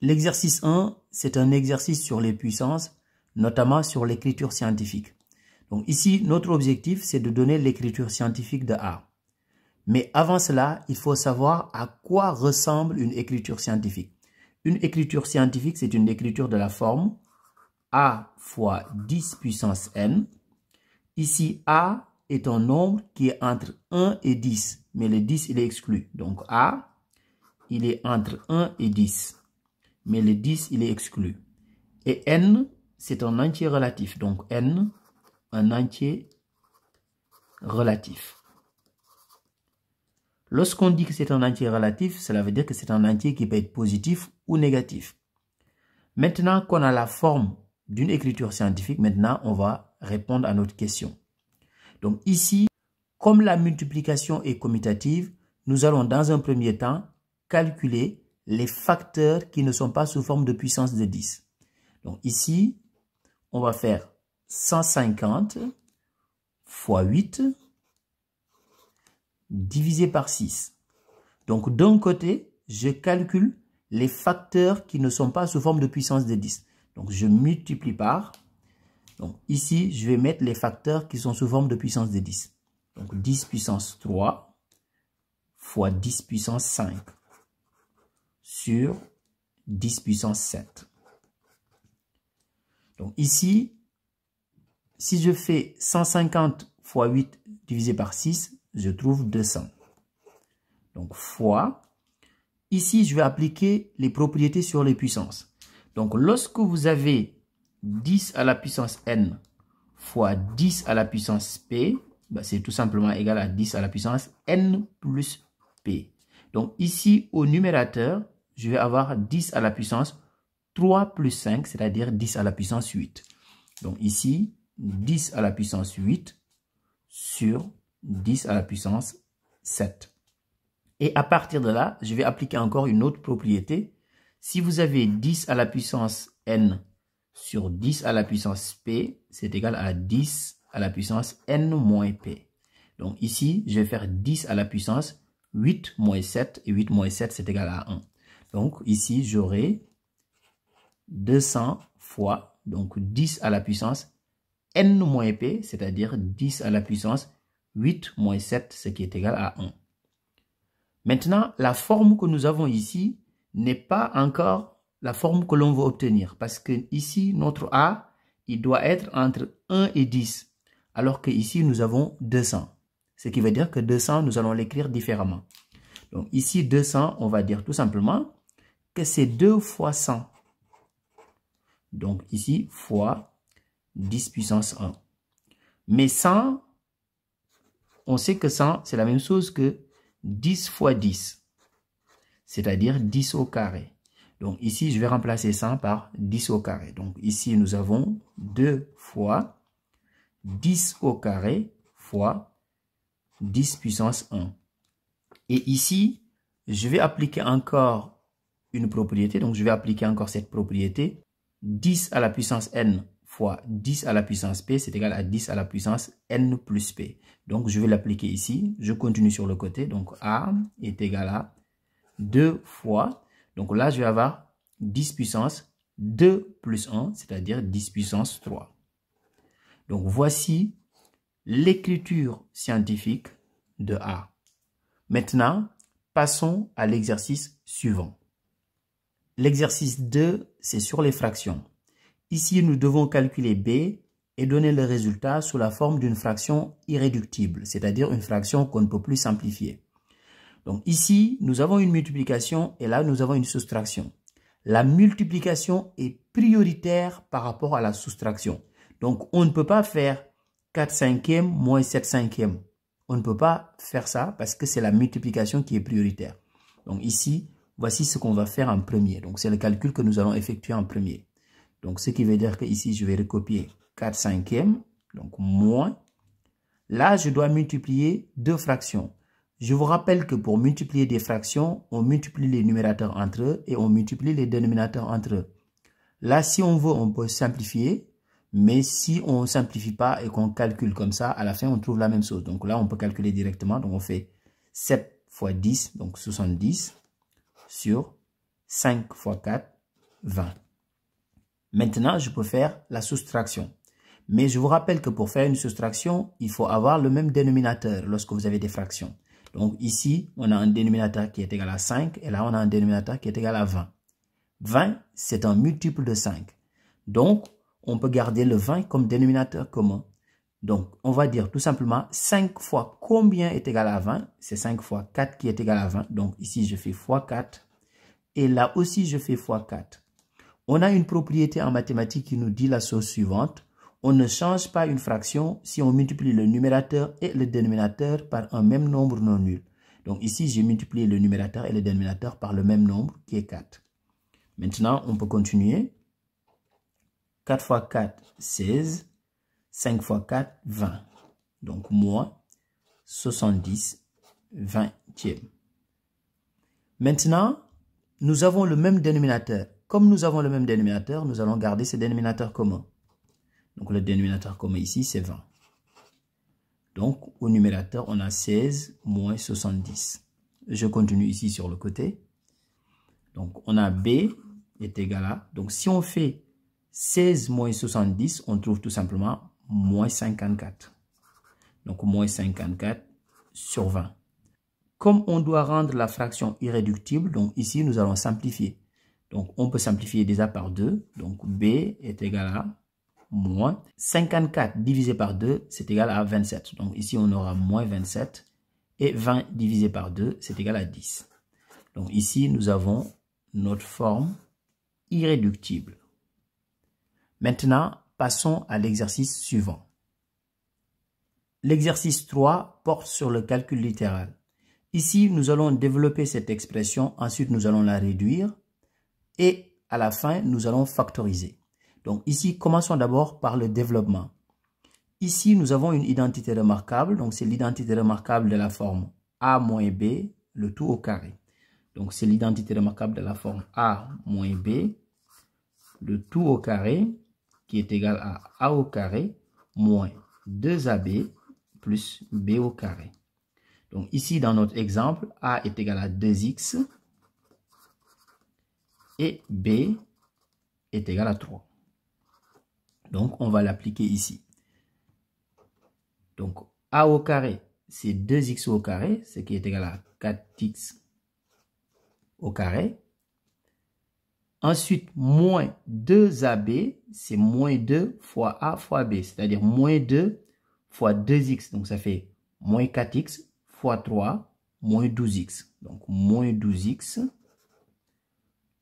L'exercice 1, c'est un exercice sur les puissances, notamment sur l'écriture scientifique. Donc ici, notre objectif, c'est de donner l'écriture scientifique de A. Mais avant cela, il faut savoir à quoi ressemble une écriture scientifique. Une écriture scientifique, c'est une écriture de la forme A fois 10 puissance n. Ici, A est un nombre qui est entre 1 et 10, mais le 10, il est exclu. Donc A, il est entre 1 et 10, mais le 10, il est exclu. Et n, c'est un entier relatif. Donc n, un entier relatif. Lorsqu'on dit que c'est un entier relatif, cela veut dire que c'est un entier qui peut être positif ou négatif. Maintenant qu'on a la forme d'une écriture scientifique, maintenant on va répondre à notre question. Donc ici, comme la multiplication est commutative, nous allons dans un premier temps calculer les facteurs qui ne sont pas sous forme de puissance de 10. Donc ici, on va faire 150 fois 8 divisé par 6. Donc d'un côté, je calcule les facteurs qui ne sont pas sous forme de puissance de 10. Donc je multiplie par. Donc ici, je vais mettre les facteurs qui sont sous forme de puissance de 10. Donc 10 puissance 3 fois 10 puissance 5 sur 10 puissance 7. Donc ici, si je fais 150 fois 8 divisé par 6, je trouve 200. Donc fois. Ici, je vais appliquer les propriétés sur les puissances. Donc lorsque vous avez 10 à la puissance n fois 10 à la puissance p, ben c'est tout simplement égal à 10 à la puissance n plus p. Donc ici, au numérateur, je vais avoir 10 à la puissance 3 plus 5, c'est-à-dire 10 à la puissance 8. Donc ici, 10 à la puissance 8 sur 10 à la puissance 7. Et à partir de là, je vais appliquer encore une autre propriété. Si vous avez 10 à la puissance n sur 10 à la puissance p, c'est égal à 10 à la puissance n moins p. Donc ici, je vais faire 10 à la puissance 8 moins 7, et 8 moins 7, c'est égal à 1. Donc ici, j'aurai 200 fois, donc 10 à la puissance n moins p, c'est-à-dire 10 à la puissance 8 moins 7, ce qui est égal à 1. Maintenant, la forme que nous avons ici n'est pas encore la forme que l'on veut obtenir. Parce que ici, notre A, il doit être entre 1 et 10. Alors que ici, nous avons 200. Ce qui veut dire que 200, nous allons l'écrire différemment. Donc ici, 200, on va dire tout simplement que c'est 2 fois 100. Donc ici, fois 10 puissance 1. Mais 100, on sait que 100, c'est la même chose que 10 fois 10, c'est-à-dire 10 au carré. Donc ici, je vais remplacer 100 par 10 au carré. Donc ici, nous avons 2 fois 10 au carré fois 10 puissance 1. Et ici, je vais appliquer encore une propriété. Donc je vais appliquer encore cette propriété. 10 à la puissance n fois 10 à la puissance p, c'est égal à 10 à la puissance n plus p. Donc, je vais l'appliquer ici. Je continue sur le côté. Donc, A est égal à 2 fois. Donc là, je vais avoir 10 puissance 2 plus 1, c'est-à-dire 10 puissance 3. Donc, voici l'écriture scientifique de A. Maintenant, passons à l'exercice suivant. L'exercice 2, c'est sur les fractions. Ici, nous devons calculer B et donner le résultat sous la forme d'une fraction irréductible, c'est-à-dire une fraction qu'on ne peut plus simplifier. Donc ici, nous avons une multiplication et là, nous avons une soustraction. La multiplication est prioritaire par rapport à la soustraction. Donc, on ne peut pas faire 4 cinquièmes moins 7 cinquièmes. On ne peut pas faire ça parce que c'est la multiplication qui est prioritaire. Donc ici, voici ce qu'on va faire en premier. Donc, c'est le calcul que nous allons effectuer en premier. Donc, ce qui veut dire que ici, je vais recopier 4 cinquièmes, donc moins. Là, je dois multiplier deux fractions. Je vous rappelle que pour multiplier des fractions, on multiplie les numérateurs entre eux et on multiplie les dénominateurs entre eux. Là, si on veut, on peut simplifier, mais si on ne simplifie pas et qu'on calcule comme ça, à la fin, on trouve la même chose. Donc là, on peut calculer directement. Donc, on fait 7 fois 10, donc 70, sur 5 fois 4, 20. Maintenant, je peux faire la soustraction. Mais je vous rappelle que pour faire une soustraction, il faut avoir le même dénominateur lorsque vous avez des fractions. Donc ici, on a un dénominateur qui est égal à 5 et là, on a un dénominateur qui est égal à 20. 20, c'est un multiple de 5. Donc, on peut garder le 20 comme dénominateur commun. Donc, on va dire tout simplement 5 fois combien est égal à 20? C'est 5 fois 4 qui est égal à 20. Donc ici, je fais fois 4. Et là aussi, je fais fois 4. On a une propriété en mathématiques qui nous dit la chose suivante. On ne change pas une fraction si on multiplie le numérateur et le dénominateur par un même nombre non nul. Donc ici, j'ai multiplié le numérateur et le dénominateur par le même nombre qui est 4. Maintenant, on peut continuer. 4 fois 4, 16. 5 fois 4, 20. Donc moins 70 vingtième. Maintenant, nous avons le même dénominateur. Comme nous avons le même dénominateur, nous allons garder ce dénominateur commun. Donc, le dénominateur commun ici, c'est 20. Donc, au numérateur, on a 16 moins 70. Je continue ici sur le côté. Donc, on a B est égal à... Donc, si on fait 16 moins 70, on trouve tout simplement moins 54. Donc, moins 54 sur 20. Comme on doit rendre la fraction irréductible, donc ici, nous allons simplifier. Donc, on peut simplifier déjà par 2. Donc, B est égal à moins 54 divisé par 2, c'est égal à 27. Donc, ici, on aura moins 27. Et 20 divisé par 2, c'est égal à 10. Donc, ici, nous avons notre forme irréductible. Maintenant, passons à l'exercice suivant. L'exercice 3 porte sur le calcul littéral. Ici, nous allons développer cette expression, ensuite nous allons la réduire et à la fin, nous allons factoriser. Donc ici, commençons d'abord par le développement. Ici, nous avons une identité remarquable, donc c'est l'identité remarquable de la forme A moins B, le tout au carré. Donc c'est l'identité remarquable de la forme A moins B, le tout au carré, qui est égal à A au carré moins 2AB plus B au carré. Donc ici, dans notre exemple, A est égal à 2X et B est égal à 3. Donc, on va l'appliquer ici. Donc, A au carré, c'est 2X au carré, ce qui est égal à 4X au carré. Ensuite, moins 2AB, c'est moins 2 fois A fois B, c'est-à-dire moins 2 fois 2X. Donc, ça fait moins 4X fois 3, moins 12X. Donc, moins 12X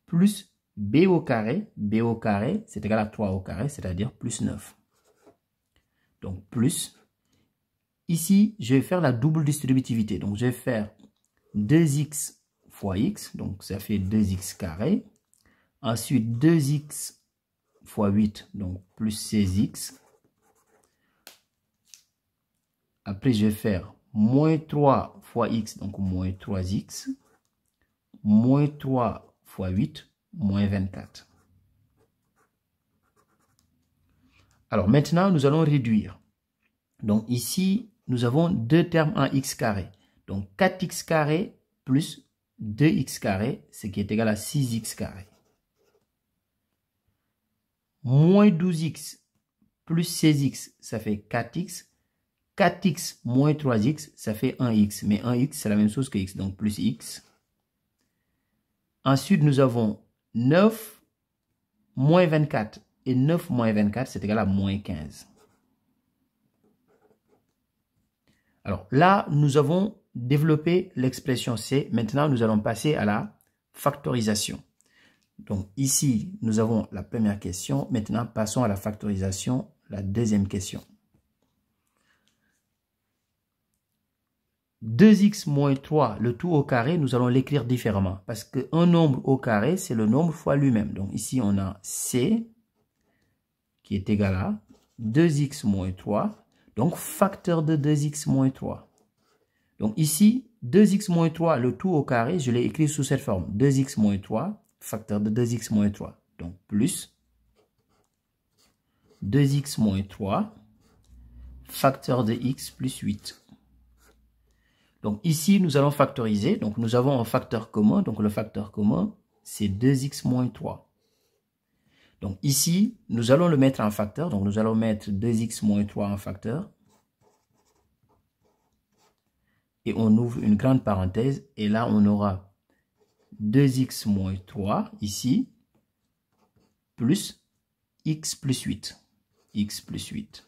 plus B au carré, c'est égal à 3 au carré, c'est-à-dire plus 9. Donc, plus. Ici, je vais faire la double distributivité. Donc, je vais faire 2X fois X, donc ça fait 2X carré. Ensuite, 2X fois 8, donc plus 16X. Après, je vais faire moins 3 fois X, donc moins 3X. Moins 3 fois 8, moins 24. Alors maintenant, nous allons réduire. Donc ici, nous avons deux termes en x carré. Donc 4x carré plus 2x carré, ce qui est égal à 6x carré. Moins 12x plus 16x, ça fait 4x. 4x moins 3x, ça fait 1x. Mais 1x, c'est la même chose que x, donc plus x. Ensuite, nous avons 9 moins 24. Et 9 moins 24, c'est égal à moins 15. Alors là, nous avons développé l'expression C. Maintenant, nous allons passer à la factorisation. Donc ici, nous avons la première question. Maintenant, passons à la factorisation, la deuxième question. 2x moins 3, le tout au carré, nous allons l'écrire différemment. Parce qu'un nombre au carré, c'est le nombre fois lui-même. Donc ici, on a C qui est égal à 2x moins 3. Donc, facteur de 2x moins 3. Donc ici, 2x moins 3, le tout au carré, je l'ai écrit sous cette forme. 2x moins 3, facteur de 2x moins 3. Donc, plus 2x moins 3, facteur de x plus 8. Donc ici, nous allons factoriser. Donc nous avons un facteur commun. Donc le facteur commun, c'est 2x moins 3. Donc ici, nous allons le mettre en facteur. Donc nous allons mettre 2x moins 3 en facteur. Et on ouvre une grande parenthèse. Et là, on aura 2x moins 3 ici, plus x plus 8. X plus 8.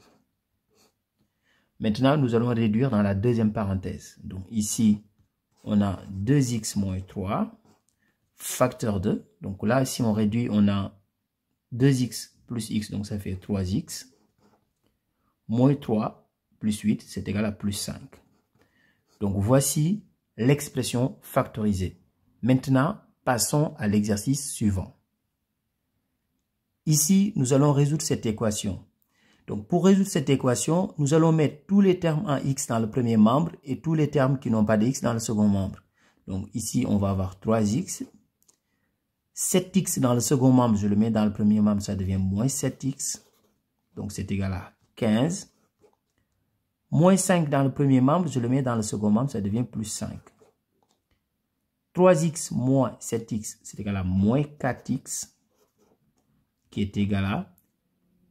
Maintenant, nous allons réduire dans la deuxième parenthèse. Donc ici, on a 2x moins 3, facteur 2. Donc là, si on réduit, on a 2x plus x, donc ça fait 3x. Moins 3 plus 8, c'est égal à plus 5. Donc voici l'expression factorisée. Maintenant, passons à l'exercice suivant. Ici, nous allons résoudre cette équation. Donc pour résoudre cette équation, nous allons mettre tous les termes en x dans le premier membre et tous les termes qui n'ont pas de x dans le second membre. Donc ici, on va avoir 3x. 7x dans le second membre, je le mets dans le premier membre, ça devient moins 7x. Donc c'est égal à 15. Moins 5 dans le premier membre, je le mets dans le second membre, ça devient plus 5. 3x moins 7x, c'est égal à moins 4x, qui est égal à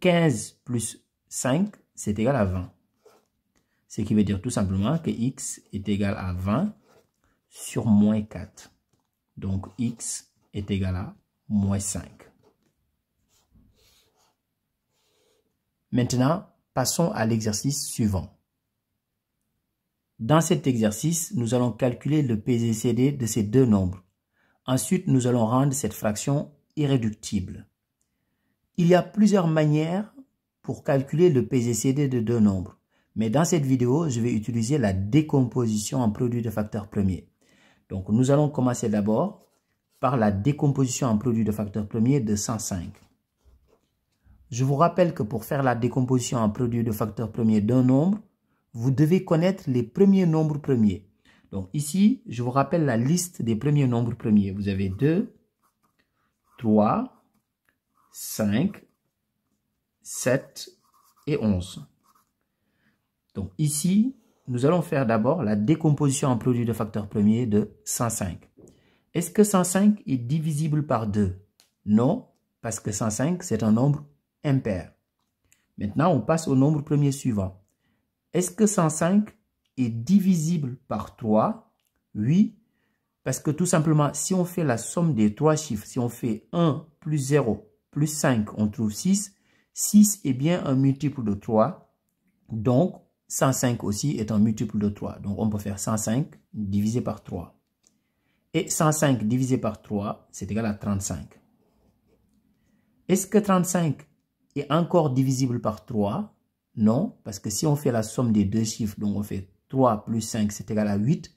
15 plus 5, c'est égal à 20. Ce qui veut dire tout simplement que x est égal à 20 sur moins 4. Donc x est égal à moins 5. Maintenant, passons à l'exercice suivant. Dans cet exercice, nous allons calculer le PZCD de ces deux nombres. Ensuite, nous allons rendre cette fraction irréductible. Il y a plusieurs manières pour calculer le PZCD de deux nombres. Mais dans cette vidéo, je vais utiliser la décomposition en produit de facteurs premiers. Donc, nous allons commencer d'abord par la décomposition en produit de facteurs premiers de 105. Je vous rappelle que pour faire la décomposition en produit de facteurs premiers d'un nombre, vous devez connaître les premiers nombres premiers. Donc ici, je vous rappelle la liste des premiers nombres premiers. Vous avez 2, 3, 5, 7 et 11. Donc ici, nous allons faire d'abord la décomposition en produit de facteurs premiers de 105. Est-ce que 105 est divisible par 2? Non, parce que 105, c'est un nombre impair. Maintenant, on passe au nombre premier suivant. Est-ce que 105 est divisible par 3? Oui, parce que tout simplement, si on fait la somme des trois chiffres, si on fait 1 plus 0 plus 5, on trouve 6. 6 est bien un multiple de 3. Donc, 105 aussi est un multiple de 3. Donc, on peut faire 105 divisé par 3. Et 105 divisé par 3, c'est égal à 35. Est-ce que 35 est encore divisible par 3? Non, parce que si on fait la somme des deux chiffres, donc on fait 3 plus 5, c'est égal à 8.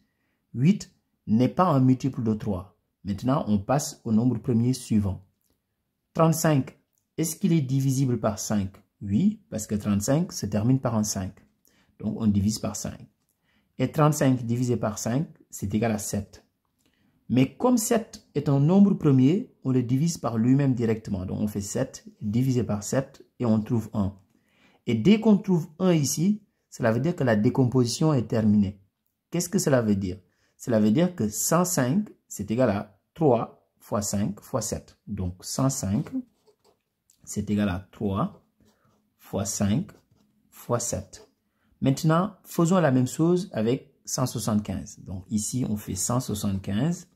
8 n'est pas un multiple de 3. Maintenant, on passe au nombre premier suivant. 35, est-ce qu'il est divisible par 5? Oui, parce que 35 se termine par un 5. Donc, on divise par 5. Et 35 divisé par 5, c'est égal à 7. Mais comme 7 est un nombre premier, on le divise par lui-même directement. Donc, on fait 7 divisé par 7 et on trouve 1. Et dès qu'on trouve 1 ici, cela veut dire que la décomposition est terminée. Qu'est-ce que cela veut dire? Cela veut dire que 105, c'est égal à 3 fois 5 fois 7. Donc 105, c'est égal à 3 fois 5 fois 7. Maintenant, faisons la même chose avec 175. Donc ici, on fait 175.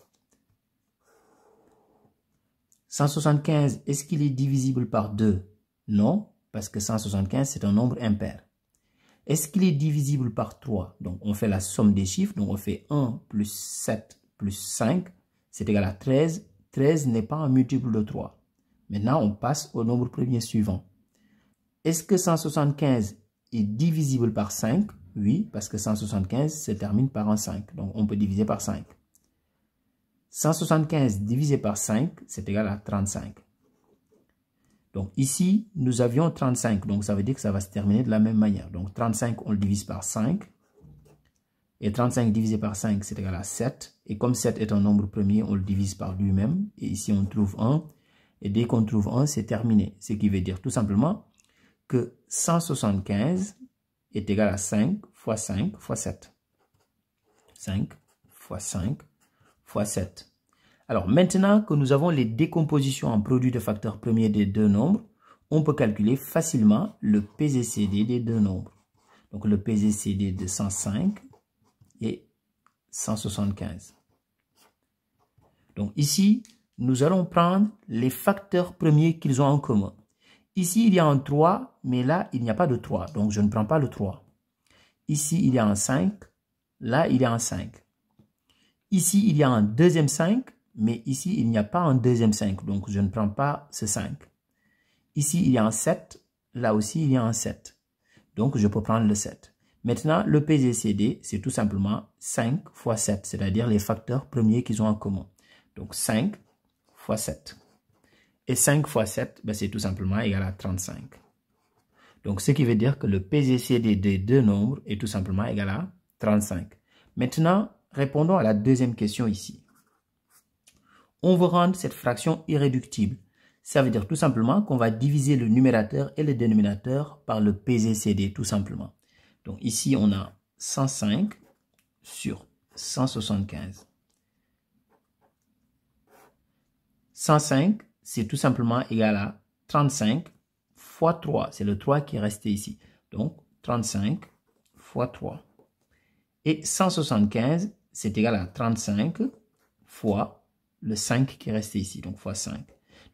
175, est-ce qu'il est divisible par 2? Non, parce que 175, c'est un nombre impair. Est-ce qu'il est divisible par 3? Donc, on fait la somme des chiffres. Donc, on fait 1 plus 7 plus 5, c'est égal à 13. 13 n'est pas un multiple de 3. Maintenant, on passe au nombre premier suivant. Est-ce que 175 est divisible par 5? Oui, parce que 175 se termine par un 5. Donc, on peut diviser par 5. 175 divisé par 5, c'est égal à 35. Donc ici, nous avions 35. Donc ça veut dire que ça va se terminer de la même manière. Donc 35, on le divise par 5. Et 35 divisé par 5, c'est égal à 7. Et comme 7 est un nombre premier, on le divise par lui-même. Et ici, on trouve 1. Et dès qu'on trouve 1, c'est terminé. Ce qui veut dire tout simplement que 175 est égal à 5 fois 5 fois 7. 5 fois 5 fois 7. Alors, maintenant que nous avons les décompositions en produits de facteurs premiers des deux nombres, on peut calculer facilement le PZCD des deux nombres. Donc, le PZCD de 105 et 175. Donc, ici, nous allons prendre les facteurs premiers qu'ils ont en commun. Ici, il y a un 3, mais là, il n'y a pas de 3. Donc, je ne prends pas le 3. Ici, il y a un 5. Là, il y a un 5. Ici, il y a un deuxième 5. Mais ici, il n'y a pas un deuxième 5. Donc, je ne prends pas ce 5. Ici, il y a un 7. Là aussi, il y a un 7. Donc, je peux prendre le 7. Maintenant, le PZCD, c'est tout simplement 5 fois 7. C'est-à-dire les facteurs premiers qu'ils ont en commun. Donc, 5 fois 7. Et 5 fois 7, ben, c'est tout simplement égal à 35. Donc, ce qui veut dire que le PZCD des deux nombres est tout simplement égal à 35. Maintenant, répondons à la deuxième question ici. On veut rendre cette fraction irréductible. Ça veut dire tout simplement qu'on va diviser le numérateur et le dénominateur par le PZCD, tout simplement. Donc, ici, on a 105 sur 175. 105, c'est tout simplement égal à 35 fois 3. C'est le 3 qui est resté ici. Donc, 35 fois 3. Et 175, c'est égal à 35 fois le 5 qui est resté ici. Donc, fois 5.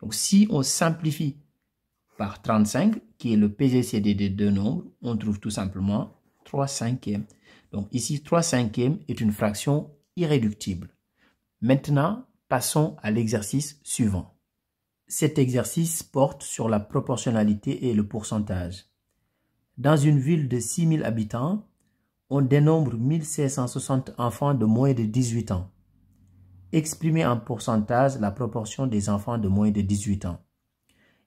Donc, si on simplifie par 35, qui est le PZCD des deux nombres, on trouve tout simplement 3 cinquièmes. Donc, ici, 3 cinquièmes est une fraction irréductible. Maintenant, passons à l'exercice suivant. Cet exercice porte sur la proportionnalité et le pourcentage. Dans une ville de 6000 habitants, on dénombre 1560 enfants de moins de 18 ans. Exprimez en pourcentage la proportion des enfants de moins de 18 ans.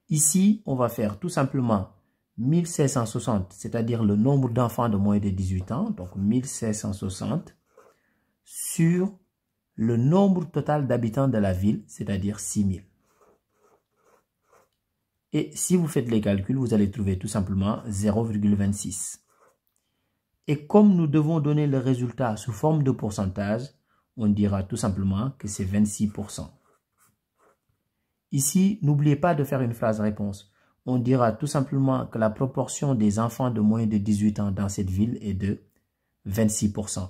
Ici, on va faire tout simplement 1560, c'est-à-dire le nombre d'enfants de moins de 18 ans, donc 1560, sur le nombre total d'habitants de la ville, c'est-à-dire 6000. Et si vous faites les calculs, vous allez trouver tout simplement 0,26. Et comme nous devons donner le résultat sous forme de pourcentage, on dira tout simplement que c'est 26%. Ici, n'oubliez pas de faire une phrase réponse. On dira tout simplement que la proportion des enfants de moins de 18 ans dans cette ville est de 26%.